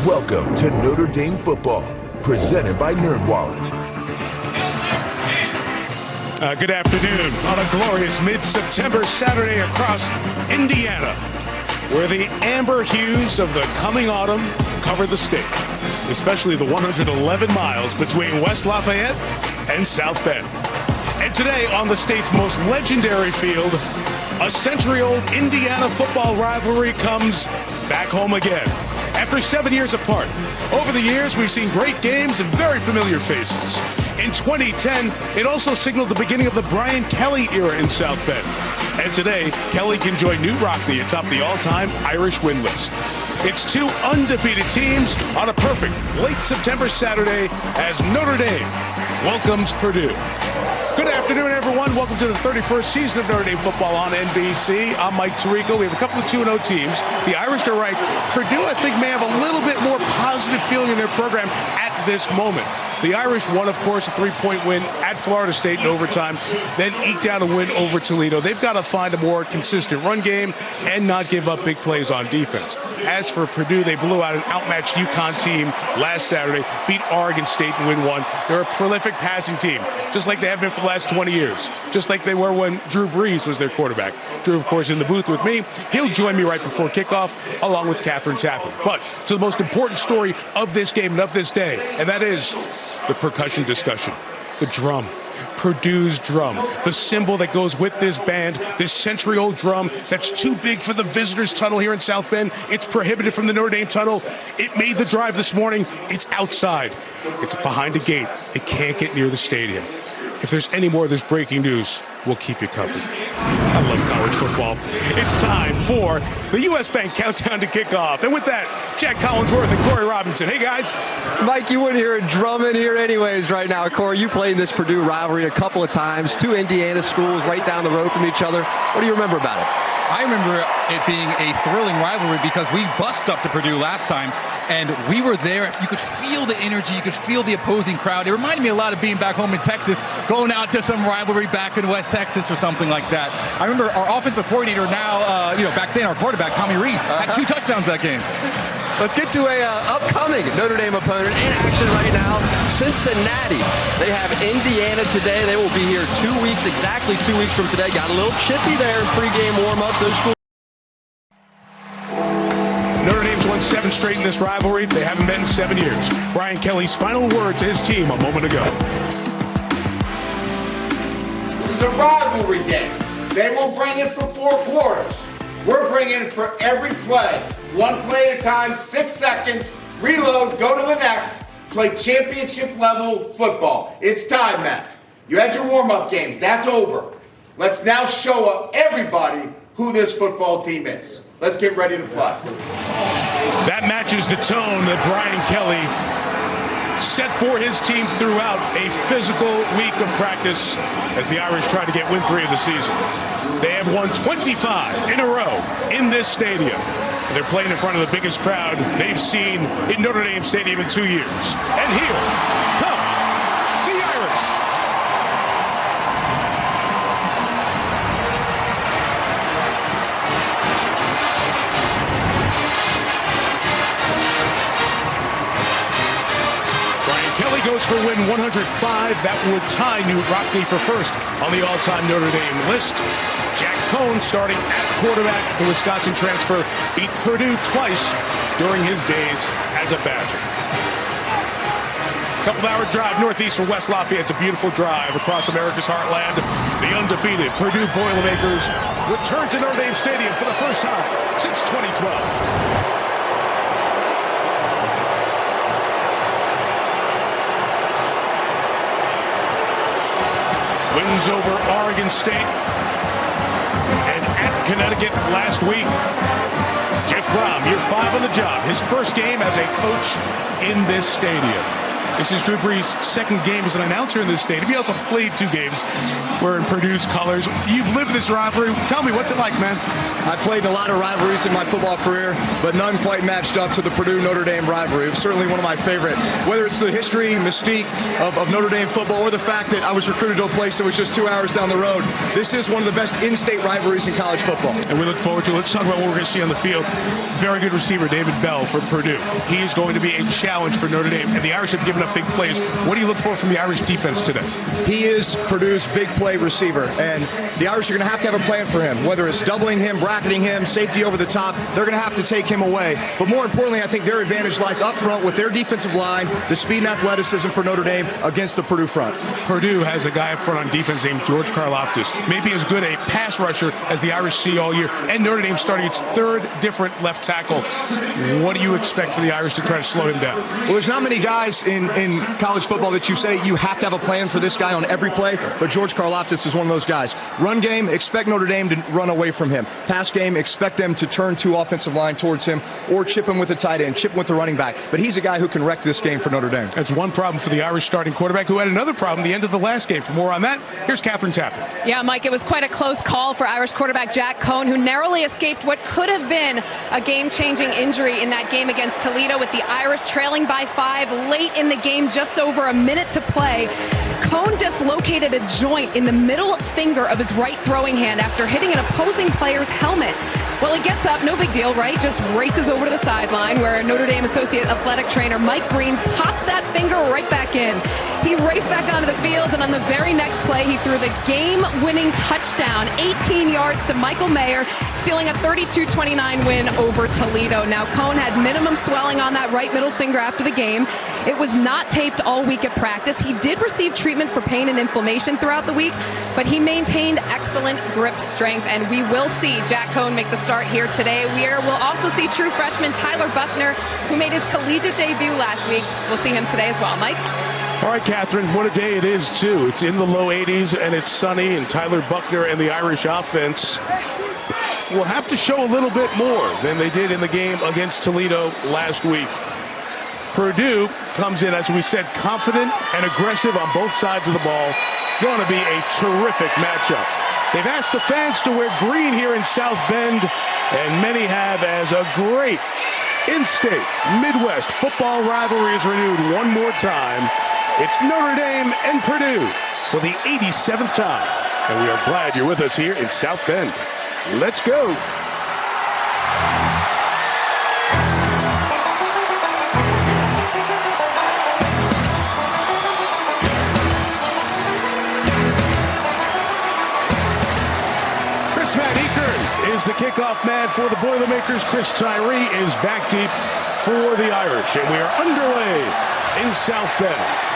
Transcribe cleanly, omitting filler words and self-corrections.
Welcome to Notre Dame football, presented by NerdWallet. Good afternoon on a glorious mid-September Saturday across Indiana, where the amber hues of the coming autumn cover the state, especially the 111 miles between West Lafayette and South Bend. And today on the state's most legendary field, a century-old Indiana football rivalry comes back home again. After 7 years apart, over the years we've seen great games and very familiar faces. In 2010, it also signaled the beginning of the Brian Kelly era in South Bend. And today, Kelly can join New Rockne atop the all-time Irish win list. It's two undefeated teams on a perfect late September Saturday as Notre Dame welcomes Purdue. Good afternoon, everyone. Welcome to the 31st season of Notre Dame football on NBC. I'm Mike Tirico. We have a couple of 2-0 teams. The Irish are right. Purdue, I think, may have a little bit more positive feeling in their program at this moment. The Irish won, of course, a 3-point win at Florida State in overtime, then eked out a win over Toledo. They've got to find a more consistent run game and not give up big plays on defense. As for Purdue, they blew out an outmatched UConn team last Saturday, beat Oregon State and win one. They're a prolific passing team, just like they have been for the last 20 years, just like they were when Drew Brees was their quarterback. Drew, of course, in the booth with me. He'll join me right before kickoff, along with Catherine Tappan. But to the most important story of this game and of this day, and that is the percussion discussion, the drum. Purdue's drum, the symbol that goes with this band, this century-old drum that's too big for the visitors' tunnel here in South Bend. It's prohibited from the Notre Dame tunnel. It made the drive this morning. It's outside. It's behind a gate. It can't get near the stadium. If there's any more of this breaking news, we'll keep you covered. I love college football. It's time for the U.S. Bank Countdown to Kickoff. And with that, Jack Collinsworth and Corey Robinson. Hey, guys. Mike, you wouldn't hear a drum in here anyways right now. Corey, you played in this Purdue rivalry a couple of times. Two Indiana schools right down the road from each other. What do you remember about it? I remember it being a thrilling rivalry because we bust up to Purdue last time, and we were there. You could feel the energy. You could feel the opposing crowd. It reminded me a lot of being back home in Texas, going out to some rivalry back in West Texas or something like that. I remember our offensive coordinator now, back then our quarterback, Tommy Rees, had 2 touchdowns that game. Let's get to a upcoming Notre Dame opponent in action right now, Cincinnati. They have Indiana today. They will be here 2 weeks, exactly 2 weeks from today. Got a little chippy there in pregame warm-ups. Those schools. Notre Dame's won 7 straight in this rivalry. They haven't been in 7 years. Brian Kelly's final word to his team a moment ago. This is a rivalry game. They will bring it for 4 quarters. We're bringing it for every play. 1 play at a time, 6 seconds, reload, go to the next, play championship level football. It's time, Matt. You had your warm-up games. That's over. Let's now show up everybody who this football team is. Let's get ready to play. That matches the tone that Brian Kelly set for his team throughout a physical week of practice as the Irish try to get win 3 of the season. They have won 25 in a row in this stadium. And they're playing in front of the biggest crowd they've seen in Notre Dame Stadium in 2 years. And here come the Irish. Kelly goes for win 105. That would tie New Rockne for first on the all-time Notre Dame list. Jack Cohn, starting at quarterback, the Wisconsin transfer, beat Purdue twice during his days as a Badger. Couple-hour drive northeast from West Lafayette. It's a beautiful drive across America's heartland. The undefeated Purdue Boilermakers return to Notre Dame Stadium for the first time since 2012. Wins over Oregon State and at Connecticut last week. Jeff Brom, year 5 on the job. His first game as a coach in this stadium. This is Drew Brees' second game as an announcer in this stadium. He also played 2 games wearing Purdue's colors. You've lived this rivalry. Tell me, what's it like, man? I played in a lot of rivalries in my football career, but none quite matched up to the Purdue-Notre Dame rivalry. It was certainly one of my favorite. Whether it's the history, mystique of Notre Dame football, or the fact that I was recruited to a place that was just 2 hours down the road, this is one of the best in-state rivalries in college football. And we look forward to it. Let's talk about what we're going to see on the field. Very good receiver, David Bell from Purdue. He is going to be a challenge for Notre Dame, and the Irish have given up big plays. What do you look for from the Irish defense today? He is Purdue's big play receiver, and the Irish are going to have a plan for him, whether it's doubling him, bracketing him, safety over the top. They're going to have to take him away. But more importantly, I think their advantage lies up front with their defensive line, the speed and athleticism for Notre Dame against the Purdue front. Purdue has a guy up front on defense named George Karlaftis. Maybe as good a pass rusher as the Irish see all year. And Notre Dame starting its 3rd different left tackle. What do you expect for the Irish to try to slow him down? Well, there's not many guys in college football that you say you have to have a plan for this guy on every play, but George Karlaftis is one of those guys. Run game, expect Notre Dame to run away from him. Pass game, expect them to turn 2 offensive line towards him or chip him with a tight end, chip him with the running back. But he's a guy who can wreck this game for Notre Dame. That's one problem for the Irish starting quarterback, who had another problem at the end of the last game. For more on that, here's Catherine Tappan. Yeah, Mike, it was quite a close call for Irish quarterback Jack Cohn, who narrowly escaped what could have been a game-changing injury in that game against Toledo, with the Irish trailing by 5 late in the game, just over a minute to play. Cohn dislocated a joint in the middle finger of his right throwing hand after hitting an opposing player's helmet. Well, he gets up, no big deal, right? Just races over to the sideline where Notre Dame Associate Athletic Trainer Mike Green popped that finger right back in. He raced back onto the field, and on the very next play, he threw the game-winning touchdown, 18 yards to Michael Mayer, sealing a 32-29 win over Toledo. Now, Cohn had minimum swelling on that right middle finger after the game. It was not taped all week at practice. He did receive treatment for pain and inflammation throughout the week, but he maintained excellent grip strength, and we will see Jack Cohn make the start here today. We'll also see true freshman Tyler Buckner, who made his collegiate debut last week. We'll see him today as well. Mike? All right, Catherine, what a day it is, too. It's in the low 80s, and it's sunny, and Tyler Buckner and the Irish offense will have to show a little bit more than they did in the game against Toledo last week. Purdue comes in, as we said, confident and aggressive on both sides of the ball. Going to be a terrific matchup. They've asked the fans to wear green here in South Bend, and many have, as a great in-state Midwest football rivalry is renewed one more time. It's Notre Dame and Purdue for the 87th time. And we are glad you're with us here in South Bend. Let's go. Is the kickoff man for the Boilermakers. Chris Tyree is back deep for the Irish. And we are underway in South Bend.